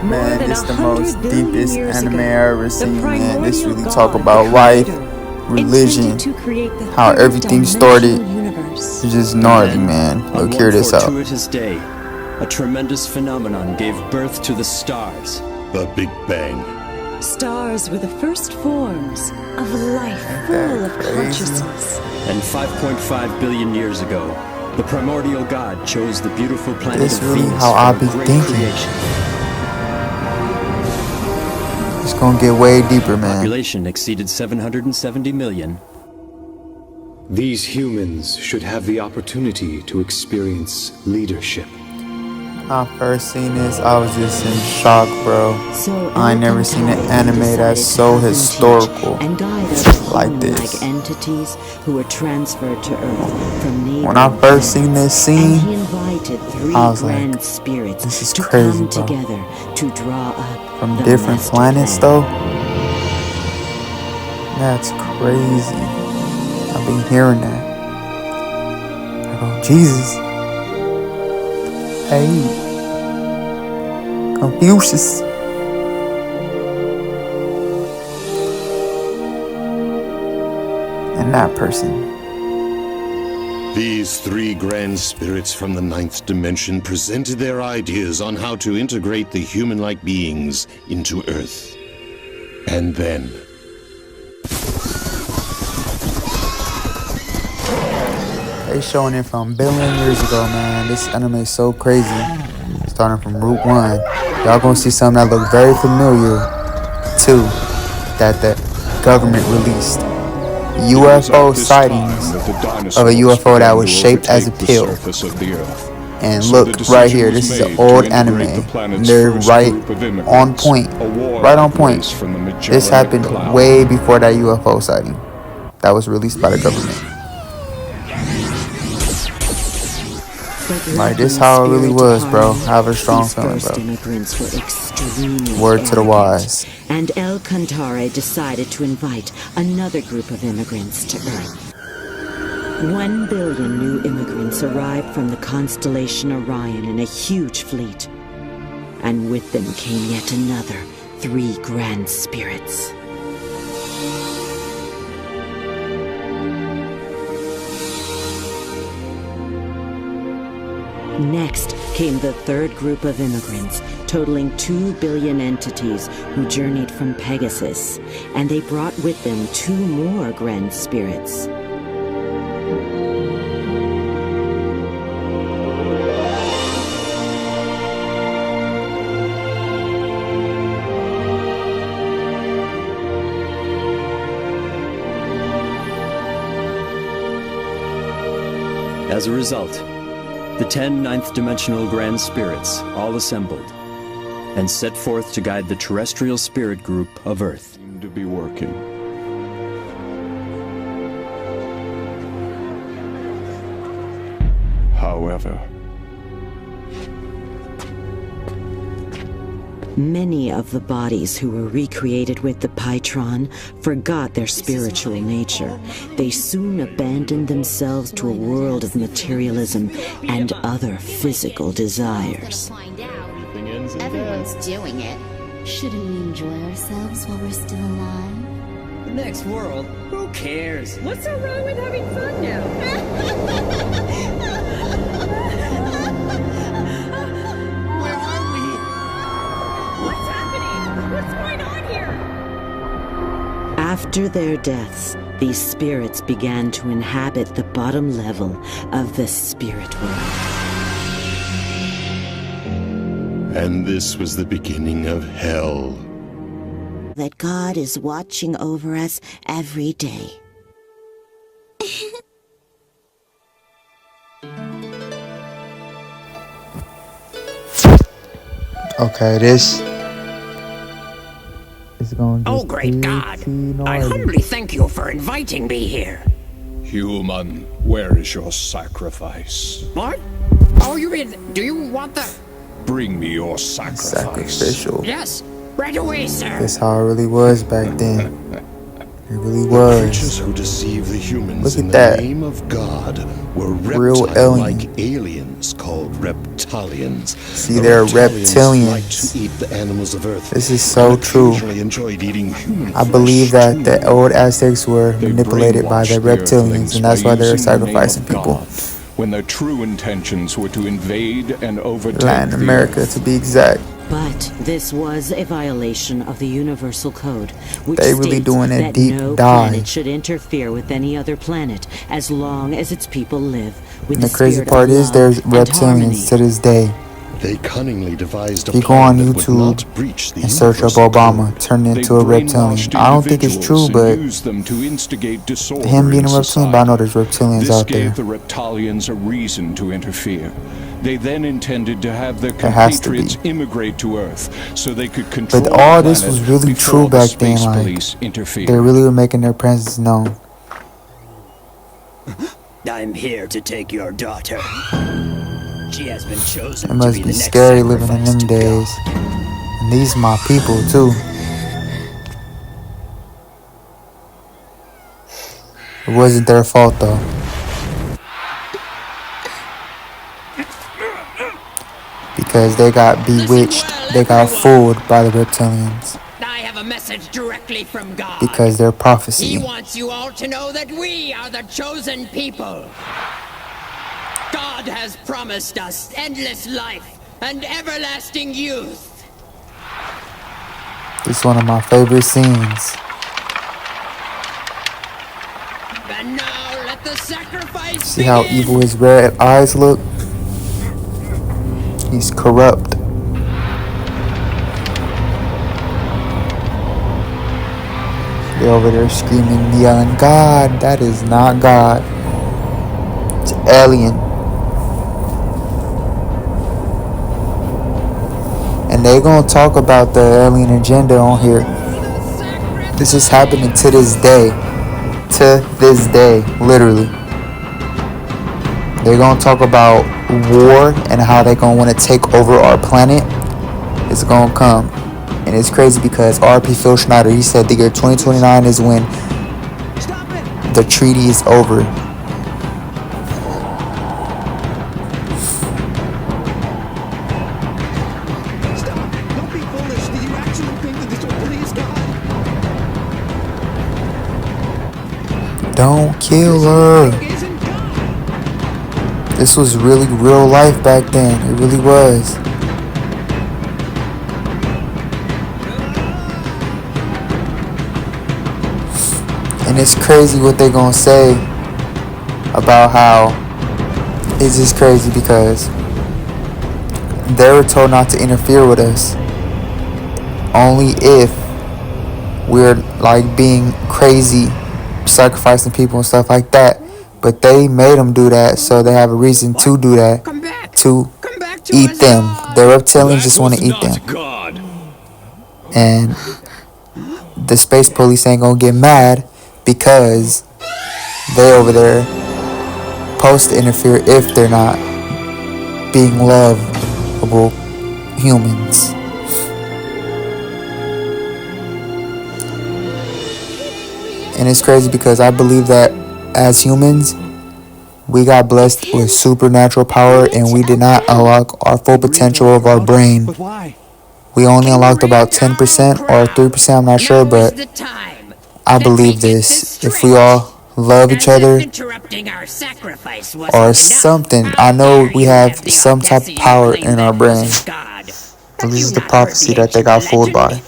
Man, this the most deepest anime I ever seen, man. This really talk about life, religion, how everything started. It's just gnarly, man. Look, hear this out. On one fortuitous day, a tremendous phenomenon gave birth to the stars. The Big Bang. Stars were the first forms of life full of consciousness. And 5.5 billion years ago, the primordial god chose the beautiful planet This of really Venus how I for be a great thinking. creation. It's gonna get way deeper, man. Population exceeded 770 million. These humans should have the opportunity to experience leadership. When I first seen this, I was just in shock, bro. So I ain't never seen an anime that's so historical like this. Entities who were transferred to Earth from When I first seen this scene, he invited three I was like, grand spirits this is to crazy, come bro. together to draw up From the different master planets, plan. though. That's crazy. I've been hearing that. I go, Jesus. Hey. Confucius. And that person. These three grand spirits from the ninth dimension presented their ideas on how to integrate the human-like beings into Earth. And then... They showing it from billion years ago, man. This anime is so crazy. Starting from Route 1. Y'all gonna see something that look very familiar, too, that the government released. UFO sightings of a UFO that was shaped as a pill. And look, right here, this is an old anime. And they're right on point. Right on point. This happened way before that UFO sighting that was released by the government. Like, this how it really was, bro. I have a strong feeling, bro. Word to the wise. And El Cantare decided to invite another group of immigrants to Earth. 1 billion new immigrants arrived from the constellation Orion in a huge fleet. And with them came yet another 3 grand spirits. Next came the third group of immigrants, totaling 2 billion entities who journeyed from Pegasus, and they brought with them 2 more grand spirits. As a result, the 10 ninth-dimensional grand spirits all assembled and set forth to guide the terrestrial spirit group of Earth. Seem to be working. However, Many of the bodies who were recreated with the Pytron forgot their spiritual nature. They soon abandoned themselves to a world of materialism and other physical desires. Everyone's doing it. Shouldn't we enjoy ourselves while we're still alive? The next world? Who cares? What's so wrong with having fun now? Where are we? What's happening? What's going on here? After their deaths, these spirits began to inhabit the bottom level of the spirit world. And this was the beginning of hell. That God is watching over us every day. Okay, this is going to Oh, great God! I humbly thank you for inviting me here. human, where is your sacrifice? What? Oh, you mean, do you want the... Bring me your sacrifice. sacrificial. Yes, right away, sir. That's how it really was back then. It really The was. creatures who deceive the humans Look in at the that. name of God were Real reptile-like aliens called reptilians. See, The they're reptilians like reptilians. to eat the animals of Earth. This is so and true. occasionally enjoyed eating human I flesh, believe that too. the old Aztecs were They manipulated by the brainwashed the reptilians, Earthlings and that's by why they're using the name sacrificing of people. God, when their true intentions were to invade and overtake Latin the America, Earth. to be exact. But this was a violation of the Universal Code, which They really states doing a that deep no dive. planet should interfere with any other planet as long as its people live with And the the crazy spirit part of is love there's and harmony. reptilians to this day. They cunningly devised a If you go plan on that would YouTube not breach the and search up universal Obama code. turned They into a reptilian, brainwashed I don't think it's true, individuals but and used them to instigate disorder him being in a reptilian, but I know society. there's reptilians This out there. gave the reptilians a reason to interfere. They then intended to have their There has to be. compatriots immigrate to Earth so they could control But the all this planet was really before true the back then, space like, police interfered. they really were making their presence known. I'm here to take your daughter. She has been chosen It must to be the next scary living in sacrifice them to days. God. And these my people too. It wasn't their fault though. Because they got bewitched. They got fooled by the reptilians. I have a message directly from God. Because their He prophecy. wants you all to know that we are the chosen people. God has promised us endless life and everlasting youth. It's one of my favorite scenes. And now let the sacrifice See how begin. evil his red eyes look? He's corrupt. They're over there screaming, yelling, God, that is not God. It's alien. And they gonna talk about the alien agenda on here. This is happening to this day. To this day, literally. They're gonna talk about war and how they're gonna want to take over our planet. It's gonna come. And it's crazy because R.P. Phil Schneider, he said the year 2029 is when the treaty is over. Stop! Don't be foolish. Do you actually think that this will please God? Don't kill her. Isn't God? This was really real life back then. It really was. And it's crazy what they gonna say about how it's just crazy because they were told not to interfere with us. Only if we're like being crazy, sacrificing people and stuff like that. But they made them do that, so they have a reason to do that, Come back. to Come back to eat us, them. God. The reptilians just want to eat them. God. And the space police ain't gonna get mad because they over there supposed to interfere if they're not being lovable humans. And it's crazy because I believe that as humans, we got blessed with supernatural power and we did not unlock our full potential of our brain. But why? We only unlocked about 10% or 3%, I'm not sure, but Now's the time. I Let me believe get this. If straight. we all love each As if other interrupting our sacrifice wasn't or enough, something, how I know dare we you have the some type of audacity to power claim in our that brain. wasn't God. But Have this you is the not heard prophecy the that they ancient got fooled legend? by.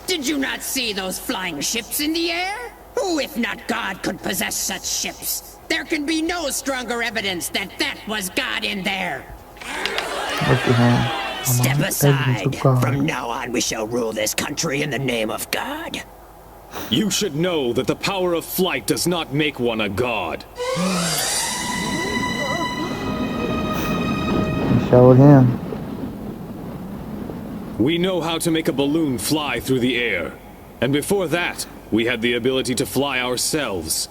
Did you not see those flying ships in the air? Who, if not God, could possess such ships? There can be no stronger evidence that that was God in there. Look at him. Step Evidence aside. of God. From now on, we shall rule this country in the name of God. You should know that the power of flight does not make one a god. He showed him. We know how to make a balloon fly through the air. And before that, we had the ability to fly ourselves.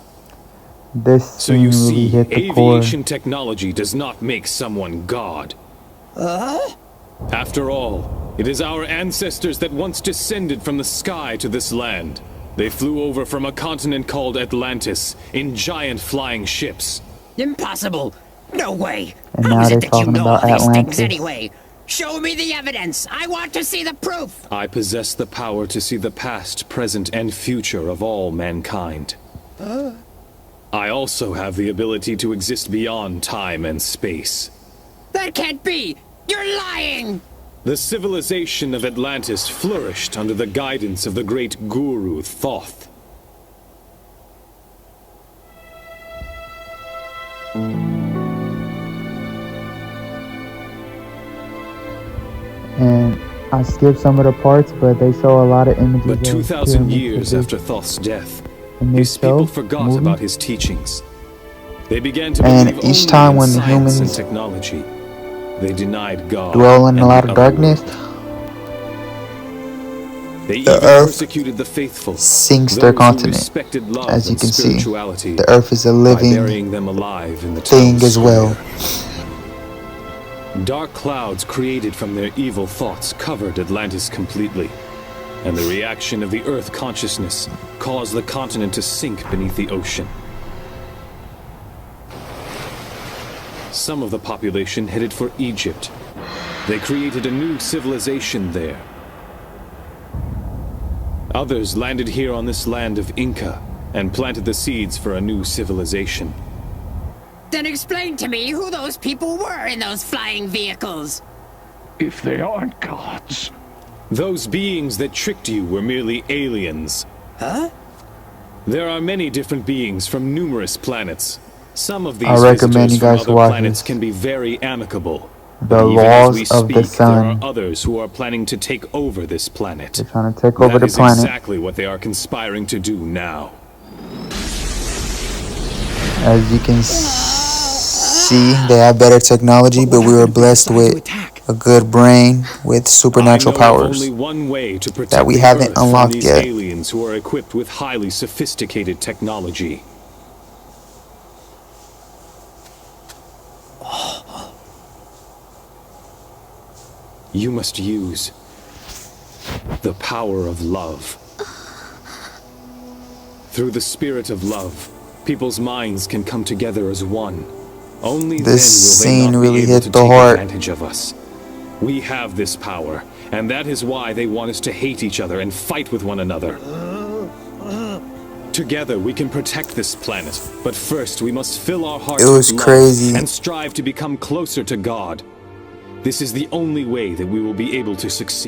This So you scene really see, hit the core. aviation technology does not make someone God. After all, it is our ancestors that once descended from the sky to this land. They flew over from a continent called Atlantis in giant flying ships. Impossible. No way. And How now is they're it that you talking know about all these things Atlantis. anyway? Show me the evidence. I want to see the proof. I possess the power to see the past, present, and future of all mankind. I also have the ability to exist beyond time and space. That can't be. You're lying. The civilization of Atlantis flourished under the guidance of the great guru Thoth. And I skipped some of the parts, but they show a lot of images. But of 2,000 pyramids years produced after Thoth's death, in this his people show, forgot movie. about his teachings. They began to And believe each only time in when the science and humans technology. They denied God dwell in and a lot the of other darkness, world. They the even earth persecuted the faithful, sinks those their who continent. respected love As you and can see, spirituality, the earth is a by living burying them alive in the thing town as well. square. Dark clouds created from their evil thoughts covered Atlantis completely, and the reaction of the Earth consciousness caused the continent to sink beneath the ocean. Some of the population headed for Egypt. They created a new civilization there. Others landed here on this land of Inca and planted the seeds for a new civilization. Then explain to me who those people were in those flying vehicles. If they aren't gods. Those beings that tricked you were merely aliens. Huh? There are many different beings from numerous planets. Some of these I recommend visitors you from guys other watch planets this. can be very amicable. The But even as laws we of the speak, there are sun. others who are planning to take over this planet. They're trying to take over That the is planet. exactly what they are conspiring to do now. As you can see, they have better technology, but we were blessed with a good brain with supernatural I know of powers only one way to protect that we the haven't Earth from unlocked these yet. aliens who are equipped with highly sophisticated technology. You must use the power of love. Through the spirit of love, people's minds can come together as one. Only This then will they scene not really be able hit to the take heart. advantage of us. We have this power, and that is why they want us to hate each other and fight with one another. Together we can protect this planet, but first we must fill our hearts It was with love crazy. and strive to become closer to God. This is the only way that we will be able to succeed.